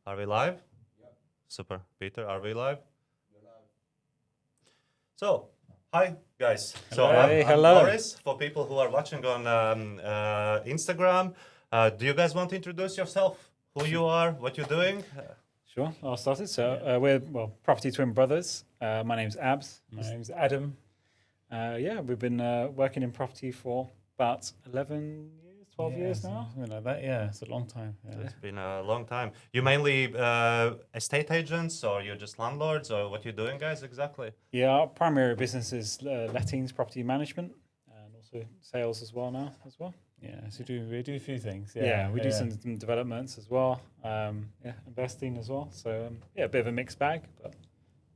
Are we live? Super. Peter, are we live? So, hi guys. So Hey, I'm hello. Boris. For people who are watching on Instagram, do you guys want to introduce yourself? Who you are? What you're doing? Sure, I'll start it. So we're property twin brothers. My name's Abs. My name's Adam. We've been working in property for about 11 years, 12 years now. Something like that. Yeah, it's a long time. Yeah. It's been a long time. You mainly estate agents, or you're just landlords, or what you're doing, guys? Exactly. Yeah, our primary business is lettings, property management, and also sales as well now as well. Yeah, so we do a few things. Yeah, we do some developments as well. Investing as well. So a bit of a mixed bag, but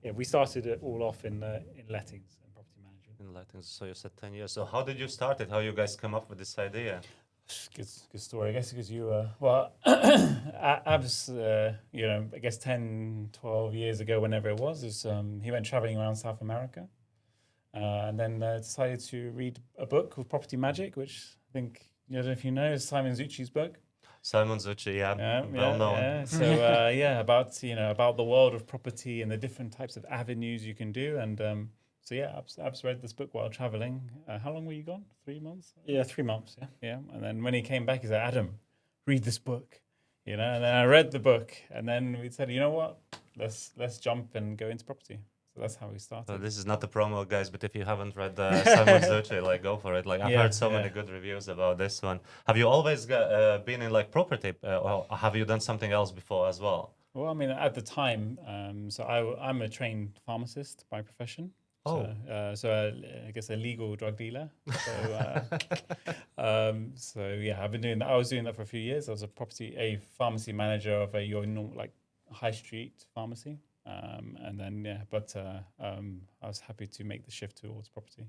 yeah, we started it all off in lettings and property management. In lettings, so you said 10 years. So how did you start it? How you guys come up with this idea? Good story. I guess because you Abs, I guess 10, 12 years ago, whenever it was, he went traveling around South America, and then decided to read a book called Property Magic, which I think I don't know if you know, is Simon Zucchi's book. Simon Zucchi, well known. Yeah. So about the world of property and the different types of avenues you can do, and Abs read this book while traveling. How long were you gone? 3 months? Yeah, 3 months. Yeah. Yeah, and then when he came back, he said, "Adam, read this book." And then I read the book, and then we said, "You know what? Let's jump and go into property." So that's how we started. So this is not a promo, guys, but if you haven't read Simon Zucchi, go for it. I've heard so many good reviews about this one. Have you always been in property, or have you done something else before as well? Well, I mean, at the time, I'm a trained pharmacist by profession. Oh. I guess a legal drug dealer. I've been doing that. I was doing that for a few years. I was a pharmacy manager of your normal high street pharmacy. I was happy to make the shift towards property.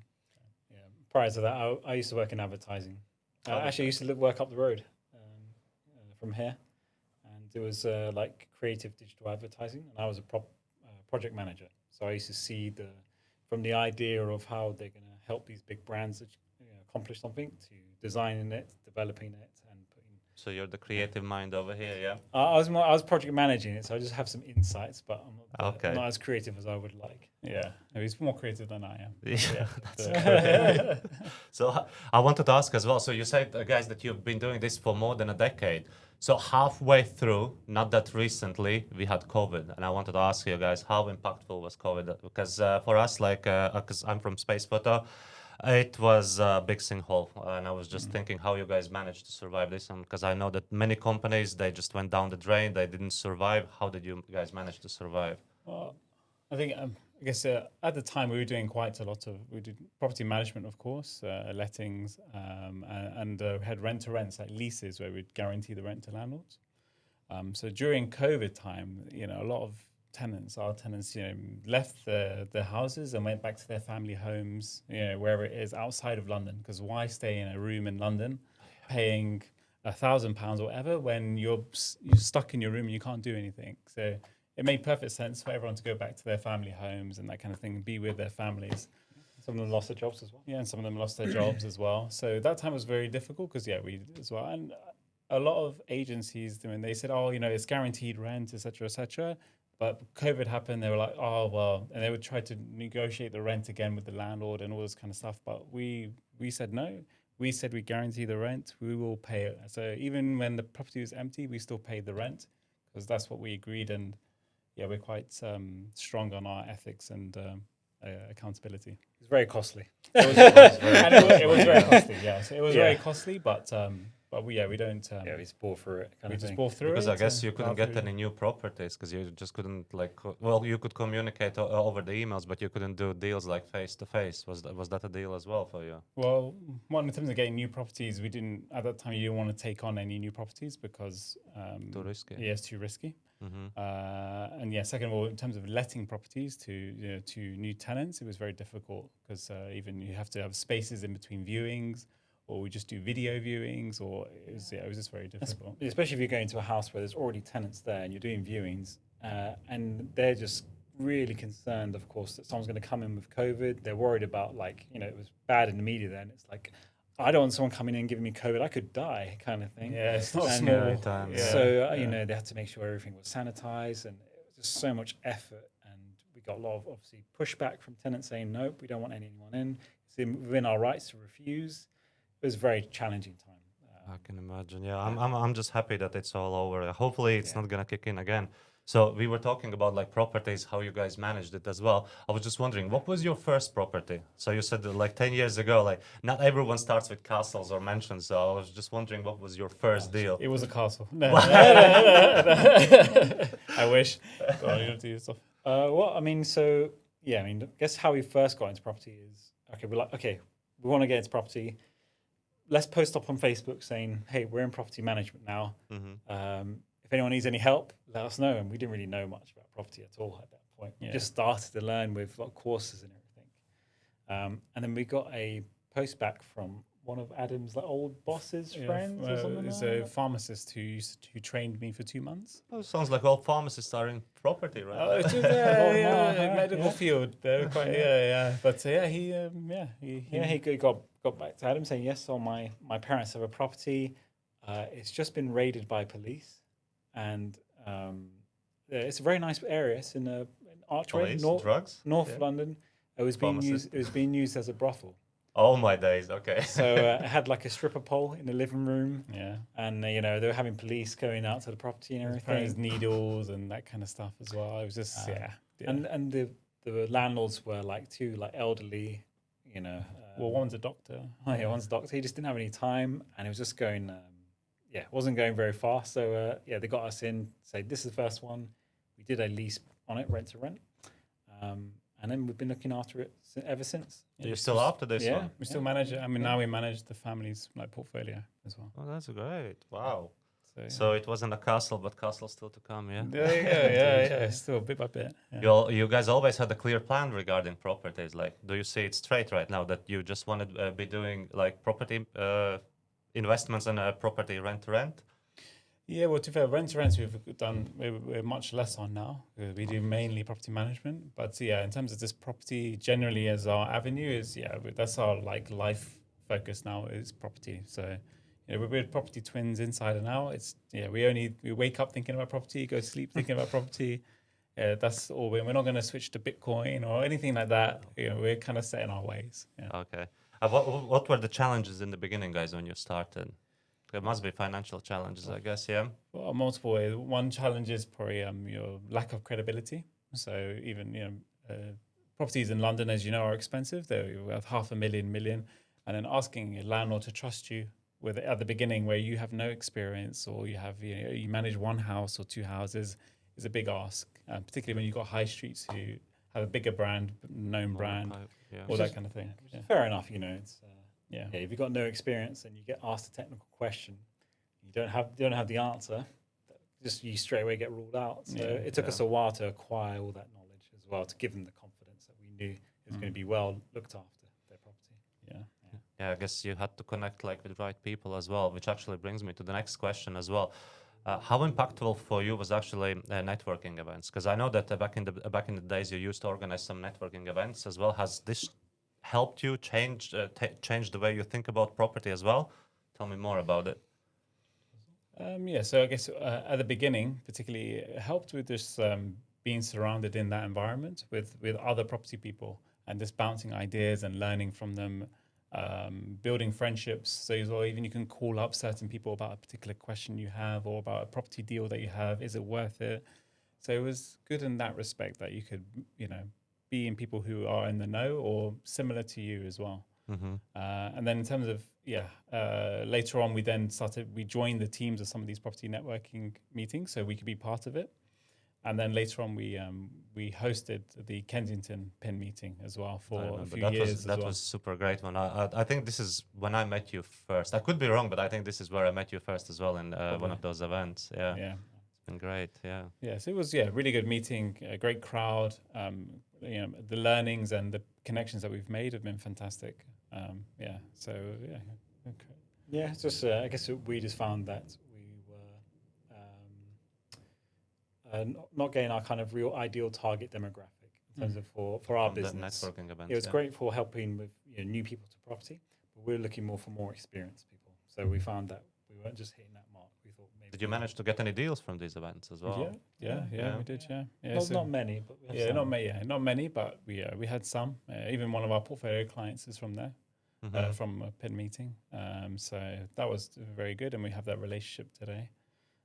Yeah. Prior to that, I used to work in advertising. Actually, I used to work up the road from here, and it was creative digital advertising, and I was a project manager. So I used to see from the idea of how they're going to help these big brands accomplish something, to designing it, developing it, and putting. So you're the creative mind over here, yeah? I was project managing it, so I just have some insights, but I'm not as creative as I would like. Yeah, he's more creative than I am. Yeah, that's good. So I wanted to ask as well. So you said, guys, that you've been doing this for more than a decade. So halfway through, not that recently, we had COVID, and I wanted to ask you guys, how impactful was COVID? Because for us, because I'm from Space Photo, it was a big sinkhole, and I was just thinking how you guys managed to survive this, and because I know that many companies, they just went down the drain, they didn't survive. How did you guys manage to survive? Well, I think I guess at the time we were doing we did property management, of course, lettings, and we had rent-to-rents, like leases, where we'd guarantee the rent to landlords. So during COVID time, a lot of our tenants, left the houses and went back to their family homes, wherever it is outside of London. Because why stay in a room in London, paying £1,000 or whatever, when you're stuck in your room and you can't do anything? So it made perfect sense for everyone to go back to their family homes and that kind of thing, and be with their families. Some of them lost their jobs as well. Yeah, and some of them lost their jobs as well. So that time was very difficult because we did as well. And a lot of agencies, they said, it's guaranteed rent, etc., etc. But COVID happened. They were like, oh well, and they would try to negotiate the rent again with the landlord and all this kind of stuff. But we said no. We said we guarantee the rent. We will pay it. So even when the property was empty, we still paid the rent because that's what we agreed. And we're quite strong on our ethics and accountability. It's very costly. It was very costly. Yeah, so it was very costly, but we don't. We just bore through it. We just bore through it. Because I guess you couldn't get any new properties because you just couldn't you could communicate over the emails, but you couldn't do deals face to face. Was that a deal as well for you? Well, one, in terms of getting new properties, we didn't at that time. You didn't want to take on any new properties because too risky. Yeah, it's too risky. Mm-hmm. Second of all, in terms of letting properties to new tenants, it was very difficult because even you have to have spaces in between viewings, or we just do video viewings, or it was just very difficult. Especially if you're going to a house where there's already tenants there and you're doing viewings, and they're just really concerned, of course, that someone's going to come in with COVID. They're worried about it was bad in the media then. It's like, I don't want someone coming in giving me COVID. I could die, kind of thing. Yeah, it's not And, small. Scary times. Yeah. So you know, they had to make sure everything was sanitized, and it was just so much effort. And we got a lot of obviously pushback from tenants saying, "Nope, we don't want anyone in." It's within our rights to refuse. It was a very challenging time. I can imagine. Yeah, I'm just happy that it's all over. Hopefully, it's not gonna kick in again. So we were talking about like properties, how you guys managed it as well. I was just wondering, what was your first property? So you said that, like 10 years ago, like not everyone starts with castles or mansions. So I was just wondering, what was your first deal? It was a castle. No. I wish. Go on, you don't do your stuff. Well, I mean, so yeah, I mean, I guess how we first got into property is okay. We're like, okay, we want to get into property. Let's post up on Facebook saying, "Hey, we're in property management now. If anyone needs any help, let us know." And we didn't really know much about property at all at that point. We just started to learn with a lot of courses and everything. And then we got a post back from one of Adam's like old boss's friends or something. It's a pharmacist who trained me for 2 months. Oh, sounds like all pharmacists are in property, right? Oh, it's just, medical field. They're quite, But He got back to Adam saying, "Yes, so my parents have a property. It's just been raided by police, and it's a very nice area. It's in an archway, Police, drugs? North London. It was being Pharmacist. used as a brothel. Oh my days. Okay. So it had like a stripper pole in the living room, yeah. and you know they were having police going out to the property and There's everything. needles and that kind of stuff as well. I was just, And the landlords were like two like elderly, you know. Well, one's a doctor. Oh yeah, one's a doctor. He just didn't have any time, and it was just going. Wasn't going very fast. So they got us in. Say this is the first one. We did a lease on it, rent to rent, and then we've been looking after it ever since. You're still after this Yeah. one? We still manage it. I mean, now we manage the family's like portfolio as well. Oh, that's great. Wow. So, So it wasn't a castle, but castle still to come, yeah? there you go. Yeah. Still bit by bit. Yeah. You guys always had a clear plan regarding properties. Like, do you see it straight right now that you just want to be doing like property investments and property rent to rent? Yeah, well, to be fair, rents we've done, we're much less on now. We do mainly property management. But yeah, in terms of this property, generally as our avenue is, that's our like life focus now is property. So, you know, we're property twins inside and out. It's, we wake up thinking about property, go to sleep thinking about property. That's all. We're not going to switch to Bitcoin or anything like that. You know, we're kind of set in our ways. Yeah. Okay. What were the challenges in the beginning, guys, when you started? There must be financial challenges, I guess, yeah? Well, multiple ways. One challenge is probably your lack of credibility. So even, properties in London, as you know, are expensive. They're worth $500,000, million. And then asking a landlord to trust you with at the beginning where you have no experience or you manage one house or two houses is a big ask, particularly when you've got high streets who have a bigger brand, known brand, all that kind of thing. Yeah. Fair enough, you know. It's Yeah. if you've got no experience and you get asked a technical question, you don't have the answer, just you straight away get ruled out. So it took us a while to acquire all that knowledge as well to give them the confidence that we knew it was going to be well looked after their property. Yeah, I guess you had to connect like with the right people as well, which actually brings me to the next question as well. How impactful for you was actually networking events? Because I know that back in the days you used to organize some networking events as well. Has this helped you change the way you think about property as well? Tell me more about it. So I guess at the beginning, particularly, it helped with this being surrounded in that environment with other property people and just bouncing ideas and learning from them, building friendships. So as well, even you can call up certain people about a particular question you have or about a property deal that you have. Is it worth it? So it was good in that respect that you could, be in people who are in the know or similar to you as well. Mm-hmm. And then in terms of, later on, we joined the teams of some of these property networking meetings so we could be part of it. And then later on, we hosted the Kensington PIN meeting as well for a few years. That was super great one. I think this is when I met you first. I could be wrong, but I think this is where I met you first as well in one of those events. Yeah. It's been great. Yeah. Yes, it was really good meeting. A great crowd. The learnings and the connections that we've made have been fantastic. It's just I guess we just found that we were not getting our kind of real ideal target demographic in terms of for our From the business. networking events. It was great for helping with new people to property, but we're looking more for more experienced people. So we found that we weren't just hitting that mark. We thought maybe. Did you manage to get any deals from these events as well? Yeah, we did. Yeah, Not many, but we have some. not many, but we had some. Even one of our portfolio clients is from there, from a PIN meeting. So that was very good, and we have that relationship today.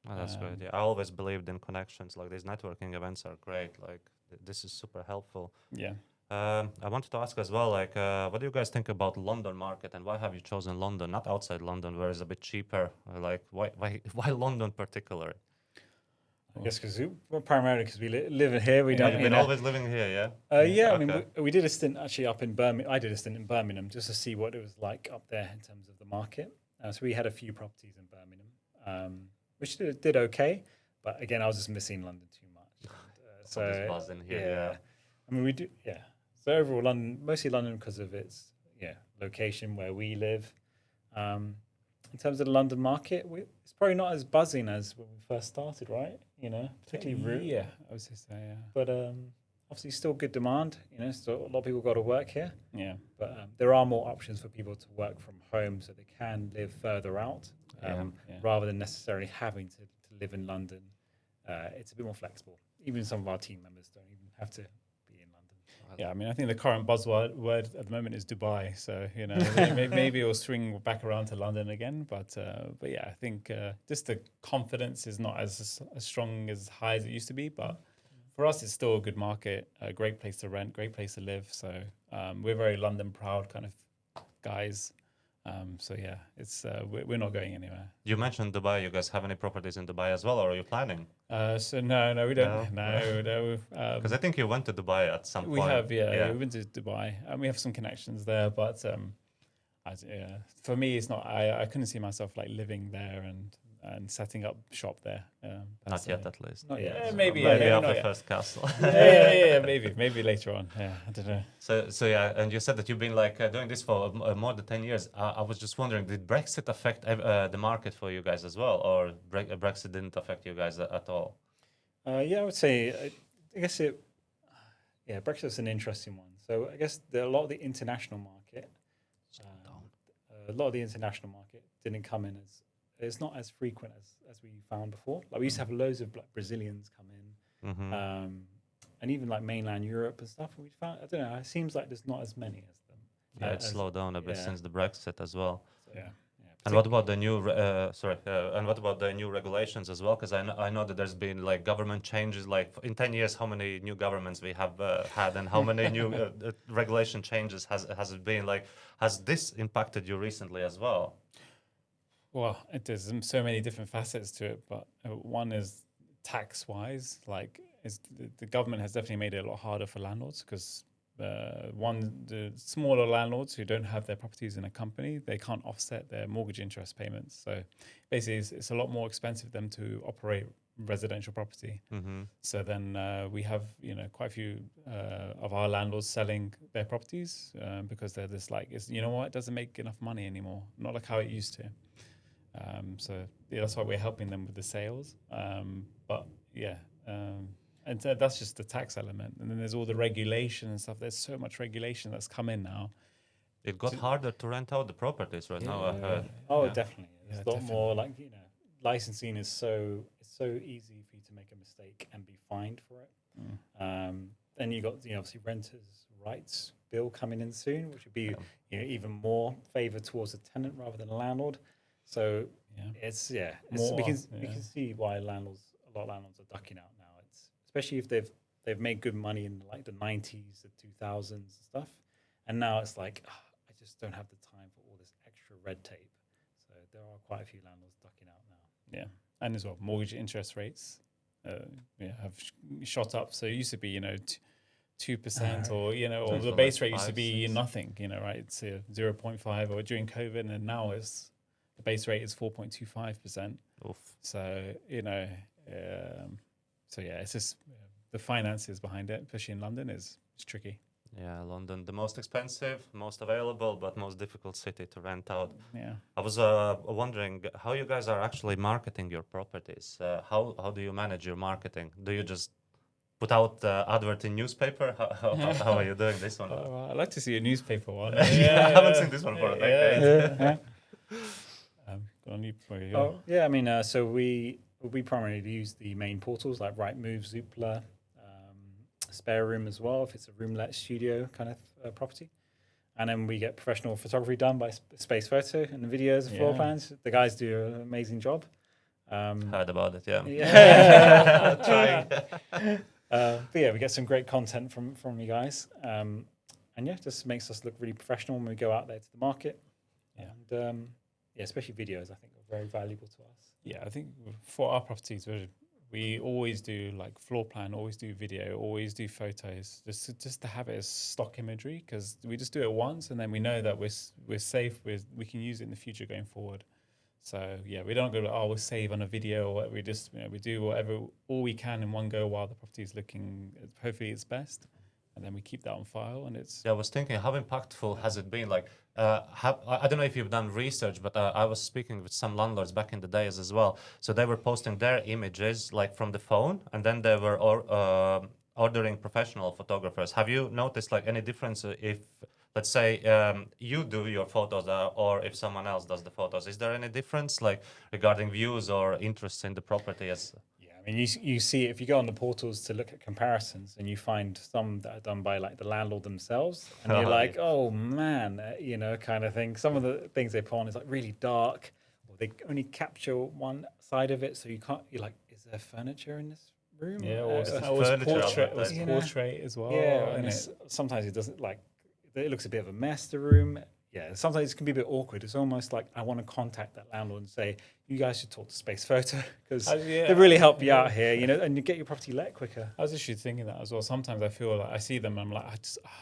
Oh, that's great. Yeah, I always believed in connections. Like these networking events are great. Like this is super helpful. Yeah. I wanted to ask as well, like, what do you guys think about London market, and why have you chosen London, not outside London, where it's a bit cheaper? Like, why London particularly? I guess primarily because we live here. We don't. You've been always living here, yeah? Yeah, I Okay. mean, we did a stint actually up in Birmingham. I did a stint in Birmingham just to see what it was like up there in terms of the market. So we had a few properties in Birmingham, which did okay. But again, I was just missing London too much. And, All this buzz in here, yeah. I mean, we do, yeah. So overall, London, mostly London because of its location where we live. In terms of the London market, it's probably not as buzzing as when we first started, right? Particularly Root. Yeah, I was just say, yeah. But obviously, still good demand. So a lot of people got to work here. Yeah. But there are more options for people to work from home, so they can live further out, rather than necessarily having to live in London. It's a bit more flexible. Even some of our team members don't even have to be in London. Yeah, I mean, I think the current word at the moment is Dubai. So maybe it'll swing back around to London again. But yeah, I think just the confidence is not as strong as high as it used to be. But for us, it's still a good market, a great place to rent, great place to live. So we're very London proud kind of guys. So yeah, it's we're not going anywhere. You mentioned Dubai. You guys have any properties in Dubai as well, or are you planning? So no, we don't. No. Because I think you went to Dubai at some point. We have, yeah. We went to Dubai, and we have some connections there. But for me, it's not. I couldn't see myself like living there and setting up shop there. Not yet, at least. Not yet. Maybe after first castle. yeah, maybe later on. Yeah, I don't know. So yeah, and you said that you've been like doing this for more than 10 years. I was just wondering, did Brexit affect the market for you guys as well, or Brexit didn't affect you guys at all? Yeah, I would say, I guess Brexit's an interesting one. So I guess a lot of the international market, didn't come in as, it's not as frequent as we found before. Like we used to have loads of like Brazilians come in, and even like mainland Europe and stuff. And we found, I don't know, it seems like there's not as many as them. Yeah, it slowed down a bit since the Brexit as well. So, yeah. And what about the new and what about the new regulations as well? Because I know that there's been like government changes. Like in 10 years, how many new governments we have had, and how many new regulation changes has it been? Like, has this impacted you recently as well? Well, there's so many different facets to it, but one is tax-wise. Like, the government has definitely made it a lot harder for landlords because the smaller landlords who don't have their properties in a company, they can't offset their mortgage interest payments. So basically, it's a lot more expensive for them to operate residential property. So then we have quite a few of our landlords selling their properties because they're just like, it doesn't make enough money anymore, not like how it used to. So that's why we're helping them with the sales. And so that's just the tax element. And then there's all the regulation and stuff. There's so much regulation that's come in now. It got harder to rent out the properties right now, I heard. Oh, definitely. It's a lot more like, licensing is so easy for you to make a mistake and be fined for it. Then you got, obviously renters' rights bill coming in soon, which would be even more favor towards a tenant rather than a landlord. So we can see why a lot of landlords are ducking out now. Especially if they've made good money in like the 90s, the 2000s and stuff. And now it's like, I just don't have the time for all this extra red tape. So there are quite a few landlords ducking out now. Yeah. And as well, mortgage interest rates have shot up. So it used to be, 2% or the base rate used to be nothing, right? It's 0.5 or during COVID, and now the base rate is 4.25%. So, so yeah, it's just the finances behind it, especially in London, is tricky. Yeah, London, the most expensive, most available, but most difficult city to rent out. Yeah. I was wondering how you guys are actually marketing your properties. How do you manage your marketing? Do you just put out advert in newspaper? How are you doing this one? I'd like to see a newspaper one. I haven't seen this one for a decade. Yeah. Go on, Oh, yeah. I mean, so we primarily use the main portals like Rightmove, Zoopla, Spare Room as well, if it's a room-let studio kind of property. And then we get professional photography done by Space Photo and the videos and floor Yeah. plans. The guys do an amazing job. Heard about it, yeah. Yeah. Trying. But yeah, we get some great content from you guys. And yeah, just makes us look really professional when we go out there to the market. Yeah. And yeah, especially videos, I think are very valuable to us. Yeah, I think for our properties, we always do like floor plan, always do video, always do photos, just to have it as stock imagery, because we just do it once and then we know that we're safe. We can use it in the future going forward. So yeah, we don't go we'll save on a video or what. We just we do all we can in one go while the property is looking hopefully its best, and then we keep that on file. And it's Yeah, I was thinking, how impactful has it been? Like, I don't know if you've done research, but I was speaking with some landlords back in the days as well. So they were posting their images like from the phone, and then they were ordering professional photographers. Have you noticed like any difference if, let's say, you do your photos or if someone else does the photos? Is there any difference like regarding views or interests in the property? Yeah, I mean, you see if you go on the portals to look at comparisons, and you find some that are done by like the landlord themselves, and you're like, oh man, kind of thing. Some of the things they put on is like really dark, or they only capture one side of it, so you can't. You're like, is there furniture in this room? yeah, or furniture portrait as well. Yeah, and sometimes it doesn't like. It looks a bit of a mess, the room. Yeah, sometimes it can be a bit awkward. It's almost like I want to contact that landlord and say, you guys should talk to Space Photo because they really help you out here, and you get your property let quicker. I was actually thinking that as well. Sometimes I feel like I see them and I'm like,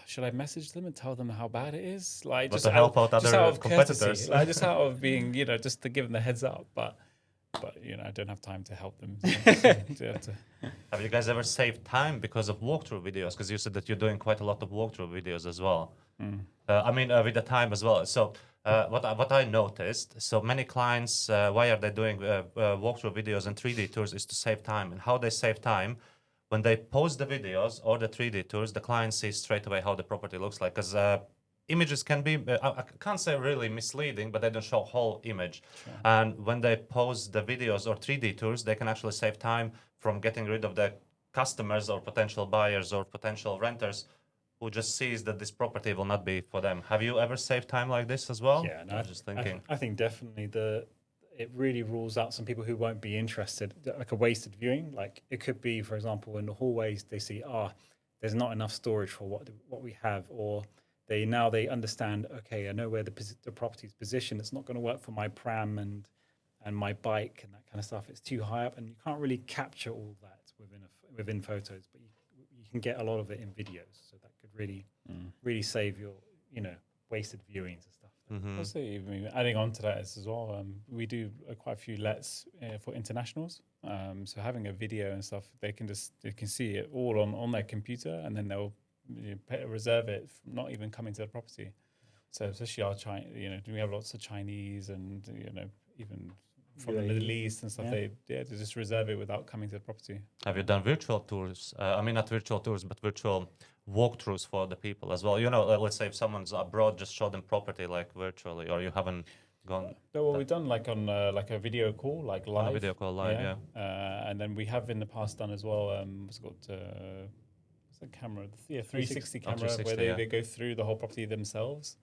should I message them and tell them how bad it is? Like, just to help out other competitors. Courtesy, like, just out of being, just to give them the heads up. But I don't have time to help them. Have you guys ever saved time because of walkthrough videos? Because you said that you're doing quite a lot of walkthrough videos as well. With the time as well. So what I noticed, so many clients, why are they doing walkthrough videos and 3D tours is to save time. And how they save time, when they post the videos or the 3D tours, the client sees straight away how the property looks like. Because images can be, I can't say really misleading, but they don't show whole image. Sure. And when they post the videos or 3D tours, they can actually save time from getting rid of the customers or potential buyers or potential renters who just sees that this property will not be for them. Have you ever saved time like this as well? Yeah, no, I'm just thinking. I think definitely it really rules out some people who won't be interested, like a wasted viewing. Like it could be, for example, in the hallways, they see, there's not enough storage for what we have, or they understand, okay, I know where the property is positioned. It's not going to work for my pram and my bike and that kind of stuff. It's too high up, and you can't really capture all that within photos, but you can get a lot of it in videos. So that could really save your wasted viewings and stuff. Mm-hmm. Also, adding on to that as well, we do quite a few lets for internationals. So having a video and stuff, they can see it all on their computer, and then they'll reserve it from not even coming to the property. So especially we have lots of Chinese and even from the Middle East and stuff. They just reserve it without coming to the property. Have you done virtual tours? Not virtual tours, but virtual walkthroughs for the people as well. Let's say if someone's abroad, just show them property like virtually, or you haven't gone. No, well, we've done like on like a video call, like live. On a video call live, yeah. And then we have in the past done as well. What's it called? What's the camera? 360 camera, 360, where they go through the whole property themselves.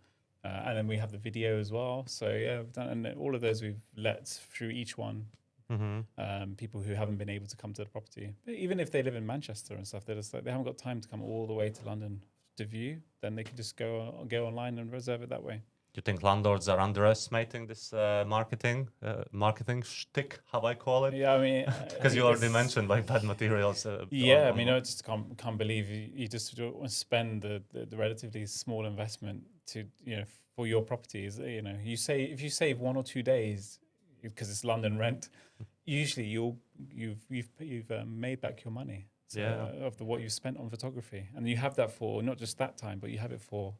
And then we have the video as well. So we've done, and all of those we've let through each one. Mm-hmm. People who haven't been able to come to the property, but even if they live in Manchester and stuff, they're just like, they haven't got time to come all the way to London to view. Then they can just go online and reserve it that way. Do you think landlords are underestimating this marketing shtick, how I call it? Yeah, I mean, because you already mentioned like bad materials. I just can't believe you just want to spend the relatively small investment to for your properties. You say if you save 1 or 2 days because it's London rent, usually you've made back your money. So, of what you've spent on photography, and you have that for not just that time, but you have it for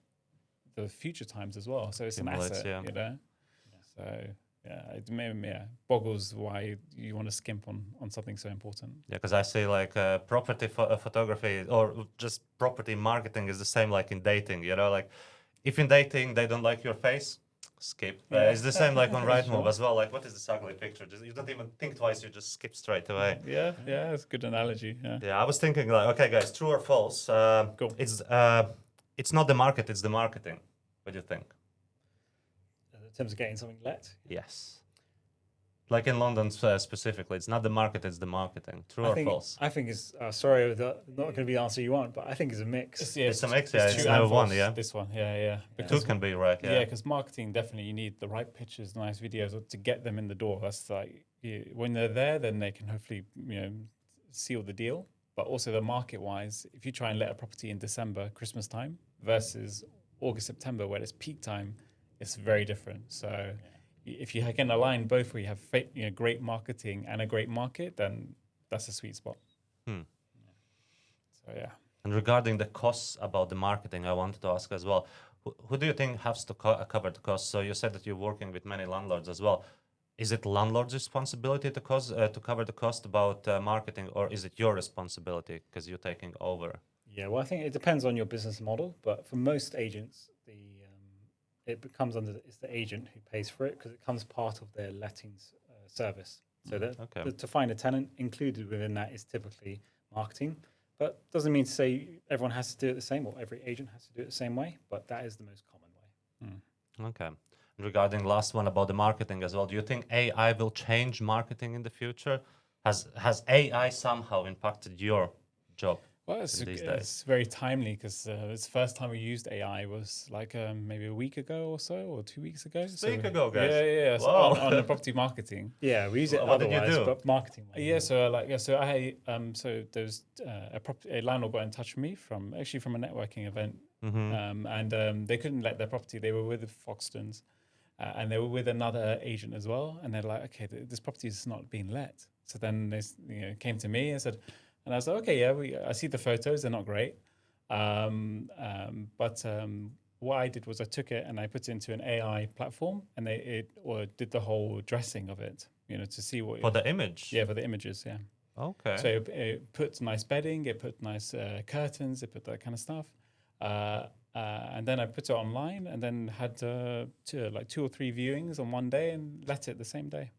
the future times as well. So it's an asset, So boggles why you want to skimp on something so important. Yeah, because I see like property photography or just property marketing is the same like in dating. You know, like if in dating they don't like your face, skip. It's the same like on Rightmove as well. Like, what is this ugly picture? Just, you don't even think twice. You just skip straight away. Yeah, it's a good analogy. Yeah, I was thinking like, okay, guys, true or false? Cool. It's not the market, it's the marketing. What do you think? In terms of getting something let. Yes. Like in London specifically, it's not the market, it's the marketing. True or false? I think it's sorry, not going to be the answer you want, but I think it's a mix. It's a mix. Yeah, it's true and never one. false, Yeah, this one. Yeah. two can be right. Yeah, Yeah. because marketing definitely you need the right pictures, nice videos to get them in the door. That's like when they're there, then they can hopefully seal the deal. But also the market wise, if you try and let a property in December, Christmas time versus August, September, where it's peak time, it's very different. So if you can align both, where you have great marketing and a great market, then that's a sweet spot. So yeah. And regarding the costs about the marketing, I wanted to ask as well. Who do you think has to cover the costs? So you said that you're working with many landlords as well. Is it landlord's responsibility to cover the cost about marketing, or is it your responsibility because you're taking over? Yeah, well, I think it depends on your business model, but for most agents, it becomes it's the agent who pays for it because it becomes part of their lettings service. So to find a tenant included within that is typically marketing, but doesn't mean to say everyone has to do it the same or every agent has to do it the same way, but that is the most common way. Okay. Regarding last one about the marketing as well, do you think AI will change marketing in the future? Has AI somehow impacted your job? Well, it's very timely because it's the first time we used AI was like maybe a week ago or so, or 2 weeks ago. Just a week ago, guys. Yeah. So on the property marketing. Yeah, we use it What did you otherwise, do? but marketing. So there's a landlord got in touch with me from a networking event, and they couldn't let their property. They were with the Foxtons, and they were with another agent as well. And they're like, okay, this property is not being let. So then they came to me and said. And I was like, okay, yeah, I see the photos; they're not great. But what I did was I took it and I put it into an AI platform, and it did the whole dressing of it, to see what for the image. Yeah, for the images, yeah. Okay. So it put nice bedding, it put nice curtains, it put that kind of stuff, and then I put it online, and then had 2 or 3 viewings on one day, and let it the same day.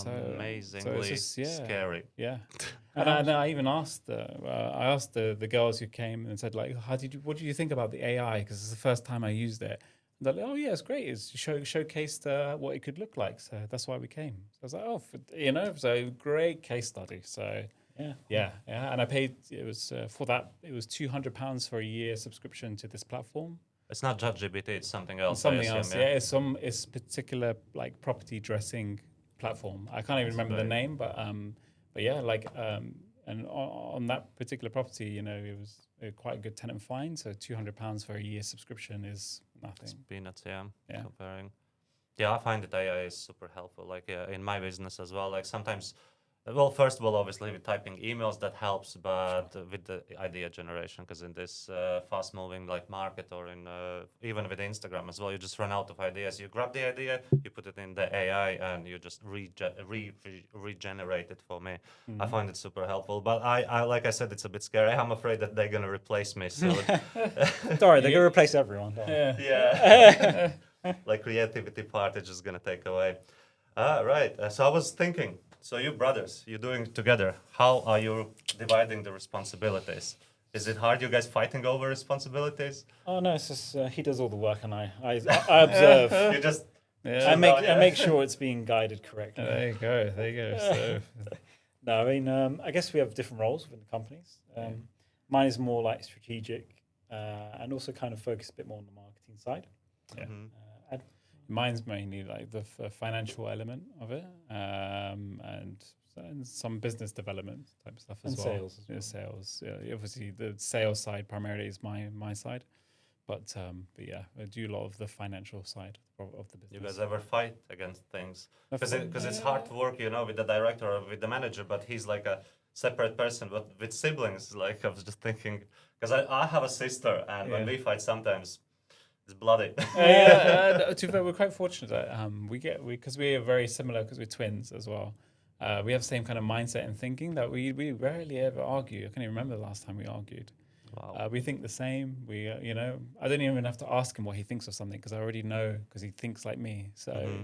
Amazingly scary. Yeah. And I even asked the girls who came and said, like, what did you think about the AI? Because it's the first time I used it. And they're like, oh yeah, it's great. It's showcased what it could look like. So that's why we came. So I was like, so great case study. So yeah. And I paid. It was for that. It was £200 for a year subscription to this platform. It's not ChatGPT. It's something else. Something else. Yeah. It's particular like property dressing platform. I can't even remember the name, but yeah, and on that particular property, it was quite a good tenant find. So £200 for a year subscription is nothing. It's peanuts, yeah. Comparing. Yeah, I find that AI is super helpful. Like in my business as well. Like sometimes, well, first of all, obviously with typing emails that helps, but with the idea generation, because in this fast-moving like market, or in even with Instagram as well, you just run out of ideas. You grab the idea, you put it in the AI, and you just regenerate it for me. I find it super helpful, but I like I said, it's a bit scary. I'm afraid that they're gonna replace me soon. Don't worry, they're gonna replace everyone. Yeah. Like creativity part is just gonna take away. Right. So I was thinking. So you brothers, you're doing it together. How are you dividing the responsibilities? Is it hard? You guys fighting over responsibilities? Oh no, it's just he does all the work, and I observe. You just I make sure it's being guided correctly. There you go. So no, I mean, I guess we have different roles within the companies. Mine is more like strategic, and also kind of focus a bit more on the marketing side. Yeah. Mine's mainly like the financial element of it, and some business development type stuff as well. Sales as well. Sales. Yeah, obviously, the sales side primarily is my side, but yeah, I do a lot of the financial side of the business. You guys ever fight against things? Because it's hard to work, with the director or with the manager, but he's like a separate person. But with siblings, like I was just thinking, because I have a sister, and when we fight sometimes. It's bloody. To be fair, we're quite fortunate that because we are very similar because we're twins as well. We have the same kind of mindset and thinking that we rarely ever argue. I can't even remember the last time we argued. Wow. We think the same. I don't even have to ask him what he thinks of something because I already know because he thinks like me. So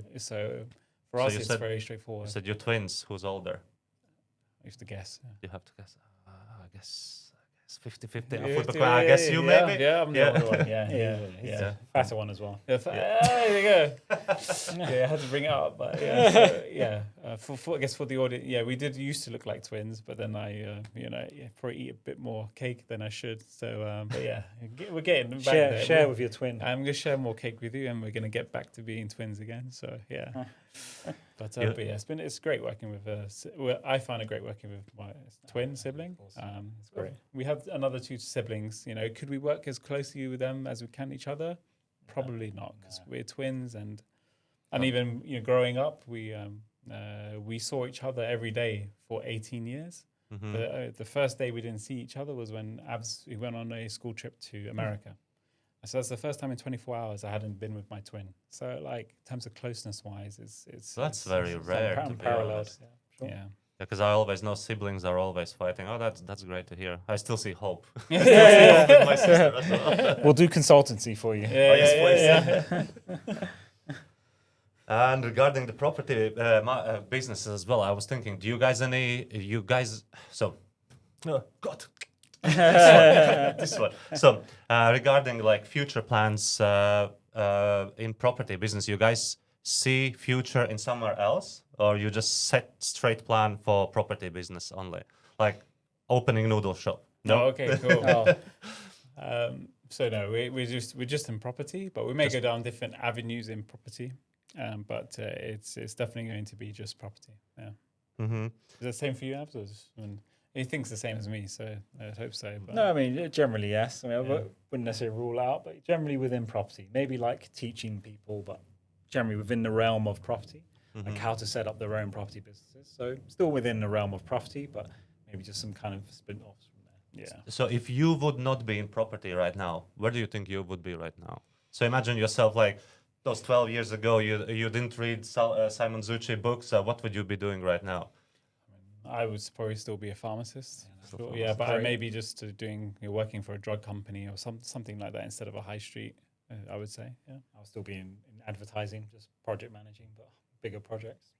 for So us, you it's said- very You straightforward. said you're twins. Who's older? I used to guess. You have to guess. I guess 50-50. Yeah, I guess you maybe. Yeah, I'm the Yeah. older one. Yeah, He's Yeah. a fatter one as well. Yeah, there you go. Yeah, I had to bring it up, but for I guess for the audience, we did used to look like twins, but then I, probably eat a bit more cake than I should. So, but yeah, we're getting back there. Share with your twin. I'm gonna share more cake with you, and we're gonna get back to being twins again. So yeah. But yeah, it's great working with. I find it great working with my twin sibling. It's great. We have another 2 siblings. Could we work as closely with them as we can each other? Probably not, because we're twins, and even growing up, we saw each other every day for 18 years. Mm-hmm. The first day we didn't see each other was when we went on a school trip to America. So that's the first time in 24 hours I hadn't been with my twin. So like in terms of closeness wise, it's That's very rare. To be Unparalleled. honest. Yeah, sure. yeah. Because I always know siblings are always fighting. Oh, that's great to hear. I still see hope. Yeah. With my sister as well. We'll do consultancy for you. yes, please. And regarding the property businesses as well, I was thinking, do you guys God. This one. So regarding like future plans in property business, you guys see future in somewhere else, or you just set straight plan for property business only, like opening noodle shop? No, okay, cool. Oh, So no, we're just in property, but we may go down different avenues in property. But it's definitely going to be just property. Yeah. Mm-hmm. Is that the same for you, Abs? He thinks the same as me, so I'd hope so. But no, I mean, generally, yes. I mean, I wouldn't necessarily rule out, but generally within property. Maybe like teaching people, but generally within the realm of property, like how to set up their own property businesses. So still within the realm of property, but maybe just some kind of spin-offs from there. yeah. So if you would not be in property right now, where do you think you would be right now? So imagine yourself like those 12 years ago, you didn't read Simon Zucchi books. What would you be doing right now? I would probably still be a pharmacist. Still Sure, pharmacist. but I maybe just working for a drug company or something like that instead of a high street. I would say, yeah. I'll still be in advertising, just project managing, but bigger projects.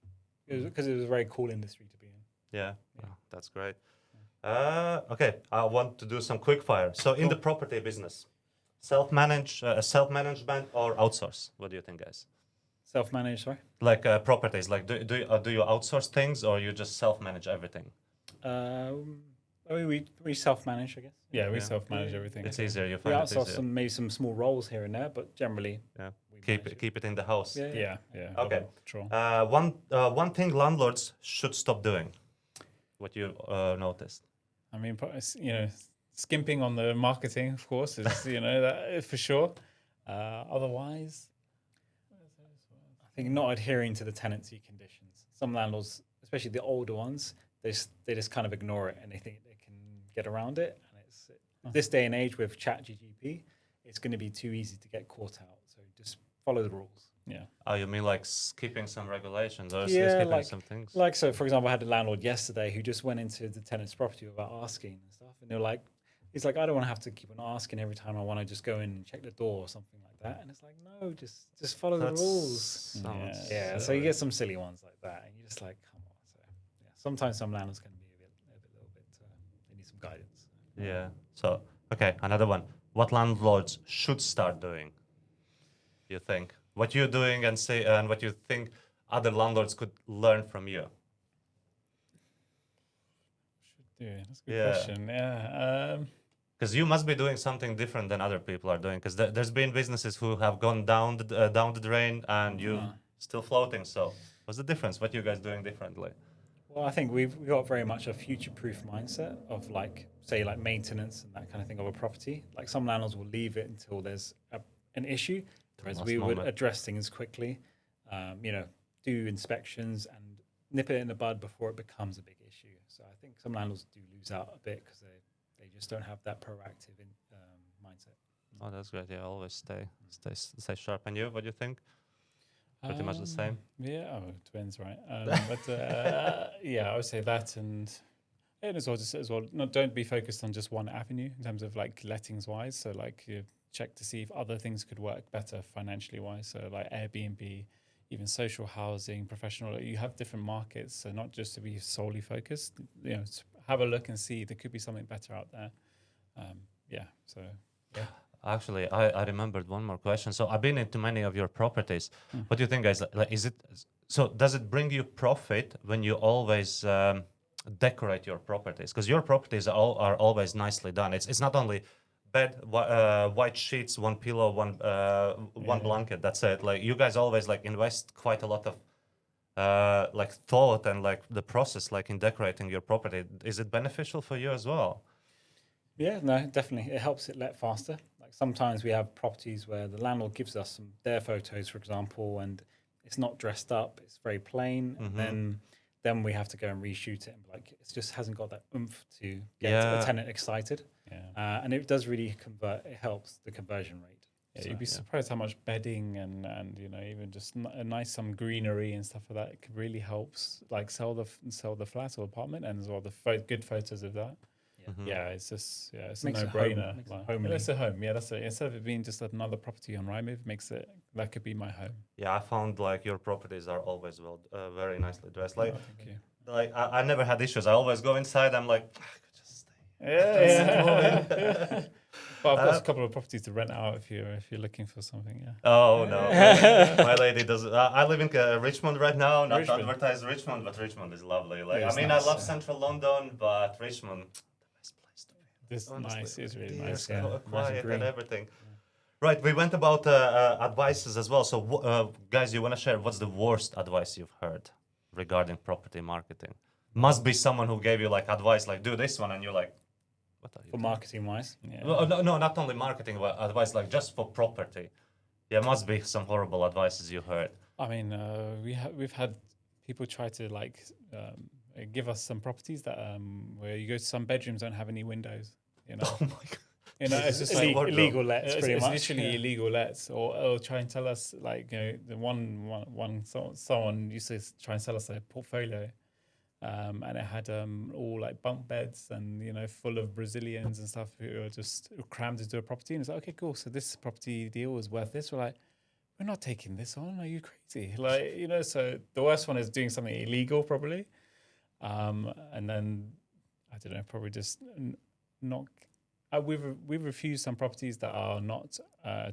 Because it was a very cool industry to be in. Yeah, oh, that's great. Okay, I want to do some quick fire. So in the property business, self-management or outsource? What do you think, guys? Self-managed, sorry? Like properties, like do you outsource things or you just self-manage everything? I mean, we self-manage, I guess. Yeah, we Yeah. self-manage everything. It's easier. You We find it outsource easier. maybe some small roles here and there, but generally Yeah. we manage it. Keep it in the house. Yeah. Yeah. Okay. Control. One thing landlords should stop doing. What you noticed? I mean, skimping on the marketing, of course, is that for sure. Otherwise, I think not adhering to the tenancy conditions. Some landlords, especially the older ones, they just kind of ignore it and they think they can get around it. And it's this day and age with ChatGPT, it's going to be too easy to get caught out. So just follow the rules. yeah. Oh, you mean like skipping some regulations or Yeah, skipping some things? Like, so for example, I had a landlord yesterday who just went into the tenant's property without asking and stuff. And they're like, he's like, I don't want to have to keep on asking every time I want to just go in and check the door or something like that. And it's like, no, just follow the rules. Sounds Yeah, so you get some silly ones like that. And you're just like, come on. So yeah, sometimes some landlords can be a little bit, they need some guidance. Yeah. So, okay, another one. What landlords should start doing? You think what you're doing and what you think other landlords could learn from you? Yeah, that's a good Yeah. question. Yeah. Because you must be doing something different than other people are doing. Because there's been businesses who have gone down the drain and you still floating. So, what's the difference? What you guys doing differently? Well, I think we've got very much a future-proof mindset of like, say, like maintenance and that kind of thing of a property. Like some landlords will leave it until there's an issue, whereas last we would moment. address things quickly, do inspections and nip it in the bud before it becomes a big issue. So I think some landlords do lose out a bit because they just don't have that proactive mindset. Oh, that's great. Yeah, always stay sharp. And you, what do you think? Pretty much the same. Yeah, twins, right? But yeah, I would say that, and as well, not don't be focused on just one avenue in terms of like lettings wise. So like you check to see if other things could work better financially wise. So like Airbnb, even social housing, professional. You have different markets, so not just to be solely focused. Have a look and see there could be something better out there. So yeah. Actually, I remembered one more question. So I've been into many of your properties. What do you think, guys? Like, is it so? Does it bring you profit when you always decorate your properties? Because your properties are always nicely done. It's not only bed, white sheets, one pillow, one blanket. That's it. Like you guys always like invest quite a lot of like thought and like the process like in decorating your property. Is it beneficial for you as well? Yeah, no, definitely. It helps it let faster. Like sometimes we have properties where the landlord gives us their photos, for example, and it's not dressed up. It's very plain. And then we have to go and reshoot it. And like it just hasn't got that oomph to get a tenant excited. Yeah. And it does really convert. It helps the conversion rate. Yeah, you'd be surprised how much bedding and even just some greenery and stuff like that could really helps like sell the flat or apartment, and as well the good photos of that. Yeah, it's just it's Makes a it home- no-brainer. makes it Like, homely. it's a home. Yeah, that's it. Instead of it being just another property on Rightmove, makes it that could be my home. Yeah, I found like your properties are always very nicely dressed. Like, Thank you. like I never had issues. I always go inside. I'm like, I could just stay. Yeah. Well, I've got a couple of properties to rent out if you're looking for something. Yeah. Oh no, my lady does. I live in Richmond right now. Not to Richmond. advertise Richmond, but Richmond is lovely. Like It's I mean, nice, I love yeah. central London, but Richmond, the best place to be. This Honestly. nice is really It nice. is Yeah. Nice and quiet green. and everything. Right, we went about advices as well. So, guys, you want to share what's the worst advice you've heard regarding property marketing? Must be someone who gave you like advice, like do this one, and you're like, what are you For doing? marketing wise. Yeah. No, not only marketing advice, like just for property. Yeah, must be some horrible advices you heard. I mean, we've had people try to like give us some properties that where you go to some bedrooms don't have any windows. Oh my god. It's just Like wardrobe. illegal lets, pretty it's much. literally illegal lets, or try and tell us like the someone used to try and sell us a portfolio, and it had all like bunk beds and full of Brazilians and stuff who are just crammed into a property, and it's like, okay, cool, so this property deal is worth this. We're like, we're not taking this on. Are you crazy? Like so the worst one is doing something illegal probably, and then I don't know, probably just not. We've refused some properties that are not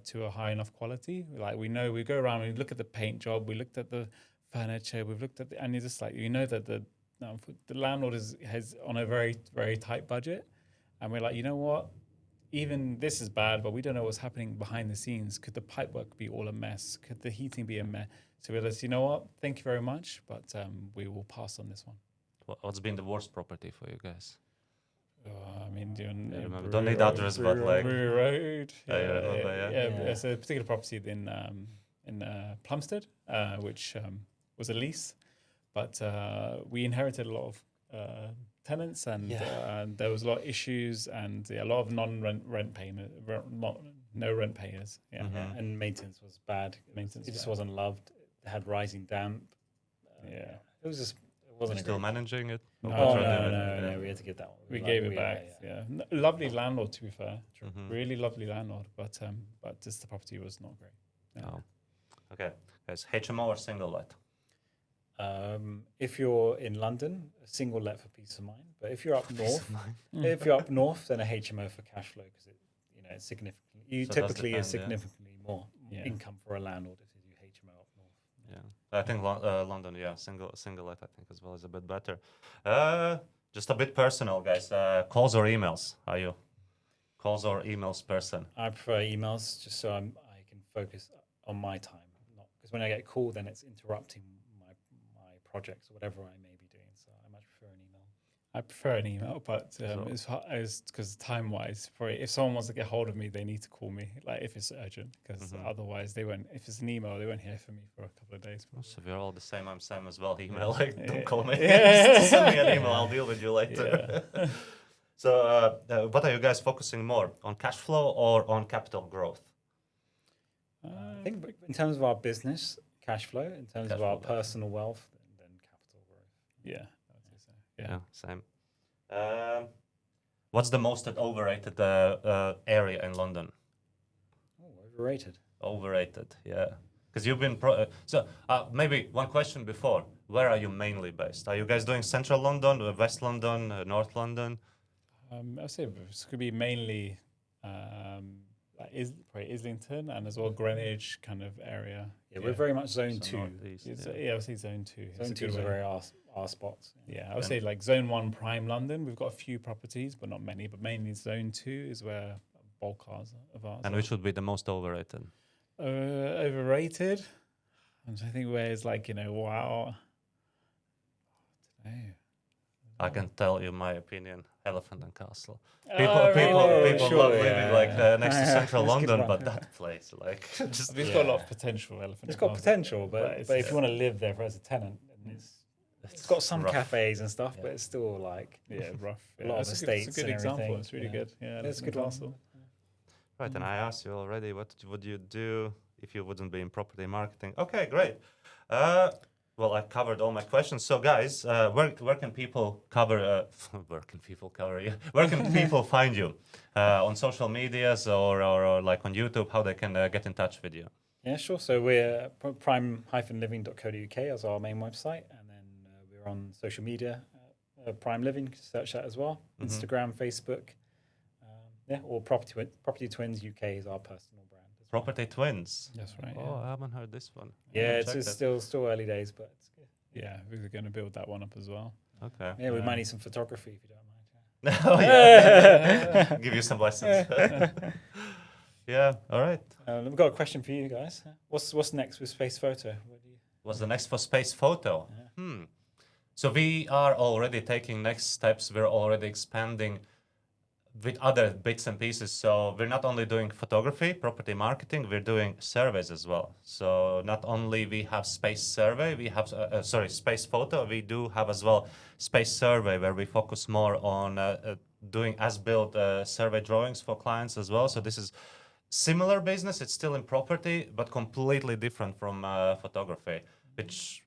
to a high enough quality. Like we go around, we look at the paint job, we looked at the furniture, we've looked at and you're just like, that the landlord has on a very, very tight budget, and we're like, you know what? Even this is bad, but we don't know what's happening behind the scenes. Could the pipework be all a mess? Could the heating be a mess? So we're like, you know what? Thank you very much, but we will pass on this one. What's been the worst property for you guys? I mean, Don't need address, but like Brewery Road. I remember, yeah. It's a particular property in Plumstead, which was a lease, but we inherited a lot of tenants, and there was a lot of issues, and a lot of no rent payers. Yeah, And maintenance was bad. Maintenance It just bad. wasn't loved. It had rising damp. Yeah. It was just. It You're wasn't still managing it? No. Or Oh what's wrong with no! it? We had to give that one. We Like, gave it back. Yeah. Lovely landlord, to be fair. Mhm. Really lovely landlord, but just the property was not great. Yeah. Oh. Okay, guys, HMO or single let? If you're in London, a single let for peace of mind. But if you're up north, then a HMO for cash flow because it's significant. You So it does typically depend, is significantly more Yeah. income for a landlord if you do HMO up north. Yeah, I think London, single let, I think as well is a bit better. Just a bit personal, guys. Calls or emails? Are you calls or emails person? I prefer emails just so I can focus on my time, not because when I get called, then it's interrupting my projects or whatever I may be doing. So I much prefer an email. I prefer an email, but it's because time-wise, if someone wants to get hold of me, they need to call me, like if it's urgent, because otherwise they won't. If it's an email, they won't hear from me for a couple of days. So we're all the same. I'm Sam as well. Email, like, don't call me. Yeah. Just send me an email. I'll deal with you later. Yeah. So, what are you guys focusing more on, cash flow or on capital growth? I think in terms of our business cash flow, in terms Cash of our flow, personal wealth, then capital growth. Yeah, I would say so. Yeah, same. What's the most overrated area in London? Oh, overrated. Overrated, yeah. Because you've been maybe one question before. Where are you mainly based? Are you guys doing Central London, West London, North London? I'd say this could be mainly probably Islington and as well Greenwich kind of area. Yeah, we're very much zone So 2. northeast, I would say zone 2. It's Zone a 2 good is way. very our spots. Yeah, I would say like zone 1 prime London. We've got a few properties, but not many. But mainly zone 2 is where bulk cars of ours. And which would be the most overrated? Overrated. I'm trying to think where it's like, wow. I don't know. I can tell you my opinion. Elephant and Castle. Oh, People sure, love living yeah. next to Central That's a good London, one. but that place, like, just It's got a lot of potential. Elephant. It's got Castle. potential, but it's- if you want to live there as a tenant, then it's got some rough. cafes and stuff, but it's still like Yeah, rough. A lot of It's estates It's a good and example. everything, It's really yeah. good. Yeah, it's a Elephant good one. Castle. Right, and I asked you already, what would you do if you wouldn't be in property marketing? Okay, great. Well, I covered all my questions. So, guys, where can people cover? Where can people cover you? Where can people find you? On social medias or like on YouTube? How they can get in touch with you? Yeah, sure. So we're prime-living.co.uk as our main website, and then we're on social media, Prime Living. Search that as well. Instagram, Facebook. Or Property Twins UK is our personal brand. as well. Property Twins. That's right. Oh, I haven't heard this one. Yeah, Check it's that. still early days, but it's good. Yeah, we're going to build that one up as well. Okay. Yeah, we might need some photography if you don't mind. Oh, yeah. Give you some lessons. Yeah. All right. We've got a question for you guys. What's next with Space Photo? What do you... What's the next for Space Photo? So we are already taking next steps. We're already expanding with other bits and pieces. So we're not only doing photography, property marketing, we're doing surveys as well. So not only we have space survey, we have, space photo, we do have as well space survey where we focus more on doing as-built survey drawings for clients as well. So this is similar business, it's still in property, but completely different from photography, which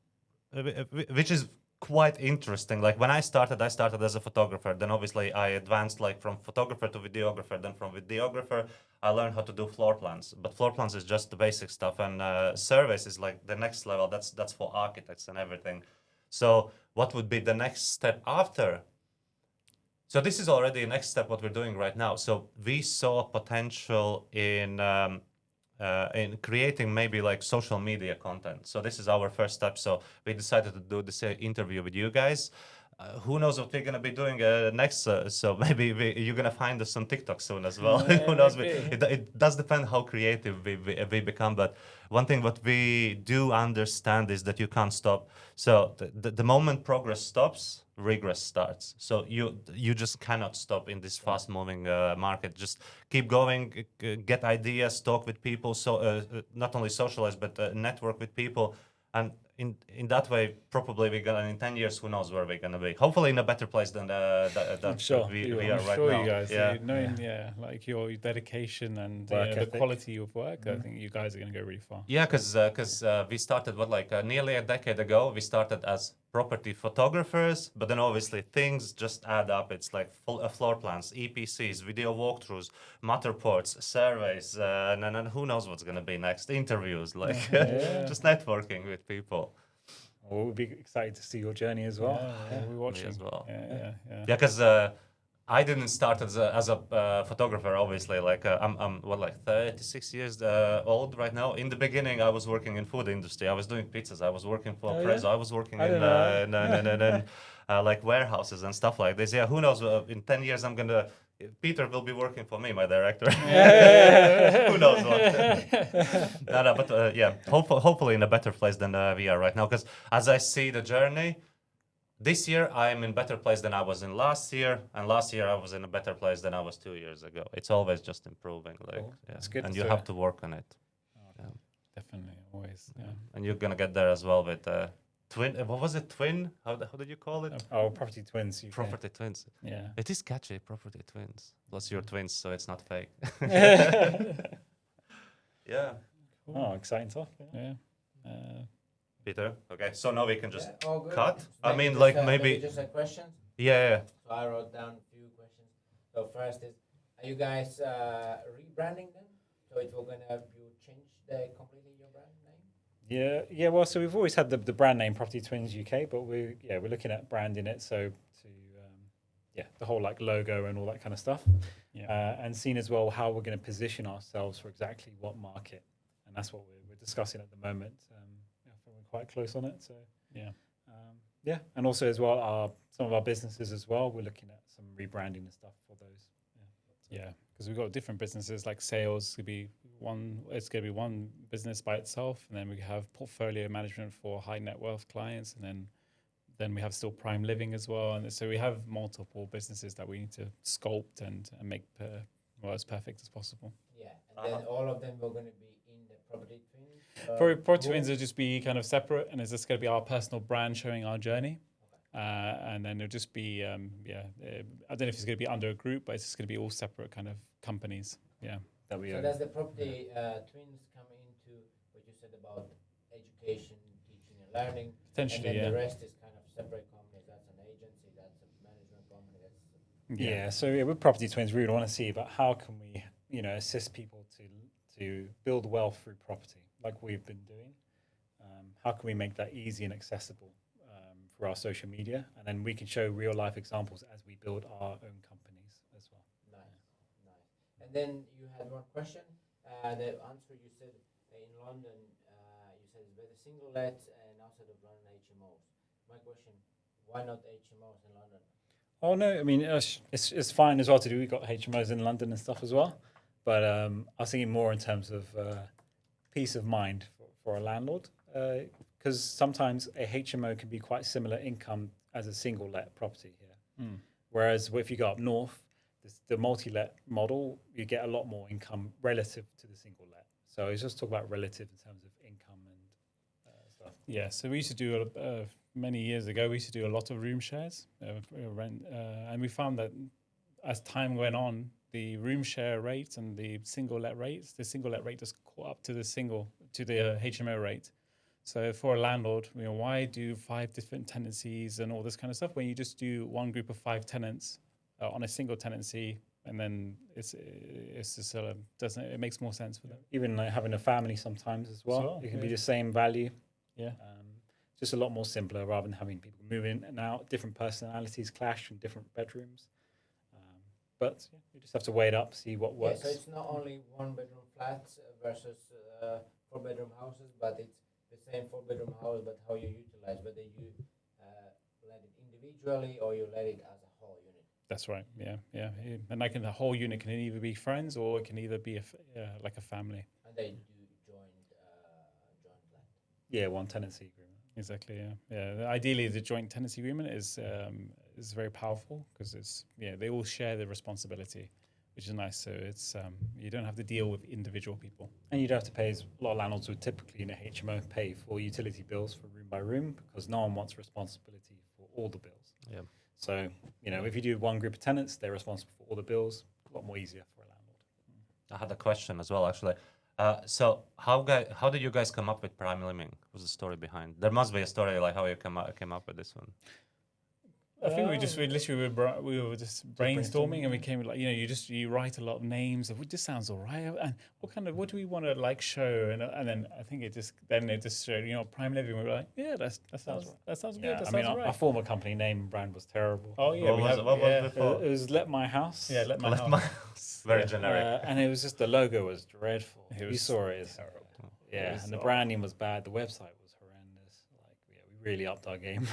is quite interesting. Like when I started as a photographer. Then obviously I advanced like from photographer to videographer. Then from videographer, I learned how to do floor plans. But floor plans is just the basic stuff, and surveys is like the next level. That's for architects and everything. So what would be the next step after? So this is already the next step what we're doing right now. So we saw potential in creating maybe like social media content. So this is our first step. So we decided to do this interview with you guys. Who knows what we're gonna be doing next? So maybe you're gonna find us on TikTok soon as well. Who knows? It does depend how creative we become. But one thing what we do understand is that you can't stop. So the moment progress stops, regress starts. So you just cannot stop in this fast-moving market. Just keep going, get ideas, talk with people. So not only socialize, but network with people. And in that way, probably we're gonna, in 10 years, who knows where we're gonna be. Hopefully in a better place than that sure. we I'm are right sure now. you guys, Yeah. knowing like your dedication and Work the ethic. quality of work, I think you guys are going to go really far. Yeah, because we started nearly a decade ago. We started as property photographers, but then obviously things just add up. It's like floor plans, EPCs, video walkthroughs, Matterports, surveys, and then who knows what's gonna be next? Interviews, like just networking with people. Well, we'll be excited to see your journey as well. We're watching as well. Yeah. Yeah, because I didn't start as a photographer. Obviously, like I'm 36 years old right now. In the beginning, I was working in food industry. I was doing pizzas. I was working for Prezzo. I was working in like warehouses and stuff like this. Yeah, who knows? In 10 years, Peter will be working for me, my director. Who knows what? But yeah, hopefully in a better place than we are right now. Because as I see the journey. This year, I am in better place than I was in last year, and last year I was in a better place than I was 2 years ago. It's always just improving, like, Cool. yeah. That's good And to you hear. have to work on it. Definitely, always. Yeah. And you're gonna get there as well with Twin. What was it? Twin? How did you call it? Oh, Property Twins. UK. Property twins. Yeah. It is catchy. Property twins. Plus you're twins, so it's not fake. Yeah. Oh, exciting stuff. Yeah. Peter. Okay. So now we can just Yeah, all good. cut. I Maybe mean, just, like maybe maybe. just a question. Yeah. So I wrote down a few questions. So first is, are you guys rebranding then? So it will gonna you change completely your brand name? Yeah. Well, so we've always had the brand name Property Twins UK, but we're looking at branding it. So to the whole like logo and all that kind of stuff. Yeah. And seeing as well how we're going to position ourselves for exactly what market, and that's what we're discussing at the moment. I think we're quite close on it. So Yeah. and also as well some of our businesses as well. We're looking at some rebranding and stuff for those. Yeah, because we've got different businesses like sales could be one. It's going to be one business by itself, and then we have portfolio management for high net worth clients, and then we have still prime living as well. And so we have multiple businesses that we need to sculpt and make as perfect as possible. Yeah, and then all of them were gonna be in the Property Twins. Property group? Twins will just be kind of separate, and it's just going to be our personal brand showing our journey. And then it'll just be, I don't know if it's going to be under a group, but it's just going to be all separate kind of companies. Yeah. That we So own. does the Property Twins come into what you said about education, teaching, and learning? Potentially, and then yeah. the rest is kind of separate companies. That's an agency. That's a management company. That's Yeah. So with Property Twins, we would want to see about how can we, assist people to build wealth through property, like we've been doing. How can we make that easy and accessible for our social media, and then we can show real life examples as we build our own companies as well. nice. And then you had one question. The answer you said in London, you said it's better single let and outside of London HMOs. My question, why not HMOs in London? Oh no, I mean it's fine as well to do. We've got HMOs in London and stuff as well, but I was thinking more in terms of peace of mind for a landlord, because sometimes a HMO can be quite similar income as a single let property here. Whereas if you go up north, the multi-let model, you get a lot more income relative to the single let. So it's just talk about relative in terms of income and stuff. Yeah, so we used to do many years ago. We used to do a lot of room shares, rent, and we found that as time went on, the room share rate and the single let rates, the single let rate just caught up to the HMO rate. So for a landlord, why do 5 different tenancies and all this kind of stuff when you just do one group of 5 tenants on a single tenancy, and then it's just doesn't it makes more sense for them. Even like having a family sometimes as well, it can be the same value. Yeah. Just a lot more simpler rather than having people move in and out, different personalities clash in different bedrooms. But you just have to weigh it up, see what works. Yeah, so it's not only 1-bedroom flats versus 4-bedroom houses, but it's the same 4-bedroom house, but how you utilize, whether you let it individually or you let it as a whole unit. That's right. Yeah. And the whole unit can either be friends or it can either be like a family. And they do joint land. Yeah, one tenancy agreement. Exactly. Yeah. Ideally, the joint tenancy agreement is very powerful because they all share the responsibility, which is nice. So it's you don't have to deal with individual people. And you don't have to pay, as a lot of landlords would typically in a HMO pay for utility bills for room by room because no one wants responsibility for all the bills. Yeah. So, if you do one group of tenants, they're responsible for all the bills, a lot more easier for a landlord. I had a question as well, actually. So how did you guys come up with prime living? What's the story behind? There must be a story like how you came up with this one. I think we were just brainstorming and we came with you write a lot of names of this sounds all right, and what do we want to show, and then I think it just showed prime living. We were like, yeah, that sounds good. That sounds our former company name brand was terrible. Oh yeah, what was before? It was Let My House. Yeah, let my house. Very generic. And it was just the logo was dreadful. It was You saw it. terrible. Yeah, and the branding was bad. The website was horrendous. We really upped our game.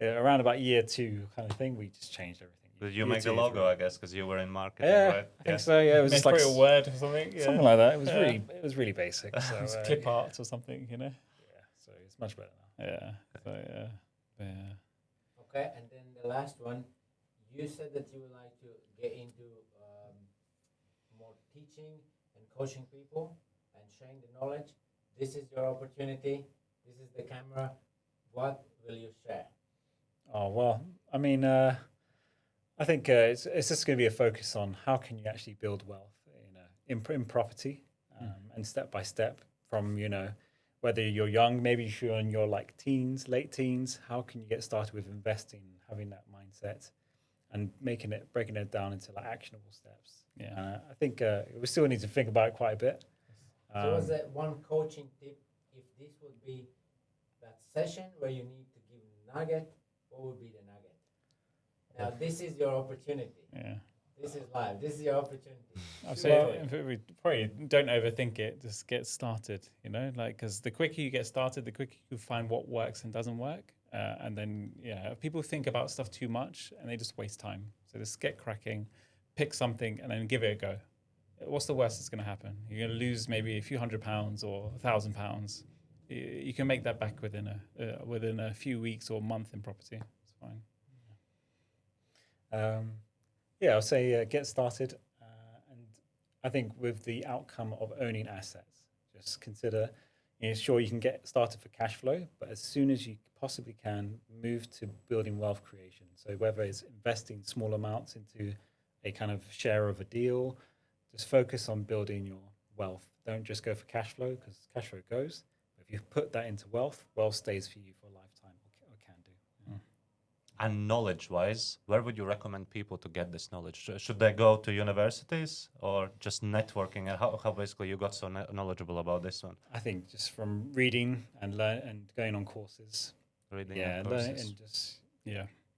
Around about year 2 kind of thing, we just changed everything. Did you Year make the 2, logo, 3. I guess, because you were in marketing, Yeah, right? I think so. Yeah, it was just like a word or something. Yeah. something like that. It was Yeah. really basic. So It's clip art or something, Yeah, so it's much better now. Yeah. So yeah. Okay, and then the last one, you said that you would like to get into more teaching and coaching people and sharing the knowledge. This is your opportunity. This is the camera. what will you share? Oh, well, I mean, I think it's just going to be a focus on how can you actually build wealth in property, and step by step from, whether you're young, maybe if you're in your like teens, late teens, how can you get started with investing, having that mindset and breaking it down into like actionable steps. Yeah. I think we still need to think about it quite a bit. So was that one coaching tip, if this would be that session where you need to give a nugget, what would be the nugget? Now this is your opportunity. Yeah. This is live. This is your opportunity. I'd say probably don't overthink it. Just get started, because the quicker you get started, the quicker you find what works and doesn't work. And then, people think about stuff too much and they just waste time. So just get cracking, pick something and then give it a go. What's the worst that's going to happen? You're going to lose maybe a few £100 or £1,000. You can make that back within a few weeks or a month in property. It's fine. I'll say get started. And I think with the outcome of owning assets, just consider, sure you can get started for cash flow, but as soon as you possibly can, move to building wealth creation. So whether it's investing small amounts into a kind of share of a deal, just focus on building your wealth. Don't just go for cash flow because cash flow goes. If you put that into wealth, wealth stays for you for a lifetime or can do. And knowledge-wise, where would you recommend people to get this knowledge? Should they go to universities or just networking? And how basically you got so knowledgeable about this one? I think just from reading and learn and going on courses. Reading Learning courses. and just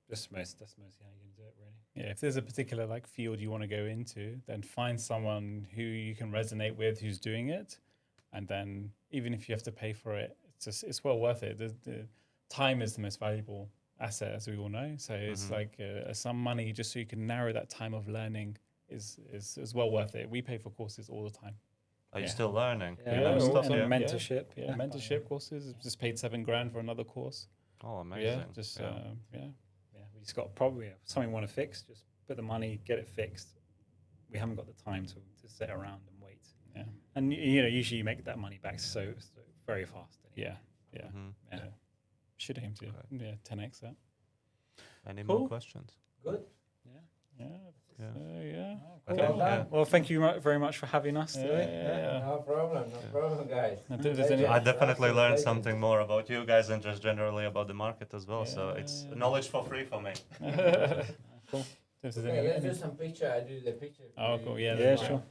that's mostly how you can do it, really. Yeah, if there's a particular field you want to go into, then find someone who you can resonate with who's doing it, and then even if you have to pay for it, it's well worth it. The time is the most valuable asset, as we all know. So it's some money just so you can narrow that time of learning is well worth it. We pay for courses all the time. Are you still learning? Yeah, You know, stuff, and yeah? mentorship. Mentorship courses. Just paid $7,000 for another course. Oh, amazing. We just got something we want to fix. Just put the money, get it fixed. We haven't got the time to sit around and wait. Yeah. And usually you make that money back so very fast. Yeah. Should aim to 10x that. Any more questions? Good. Well, thank you very much for having us today. No problem, guys. I definitely learned something more about you guys and just generally about the market as well. So it's knowledge for free for me. Cool. Okay, let's do some picture. I do the picture. Oh, cool. Yeah, Yeah, sure.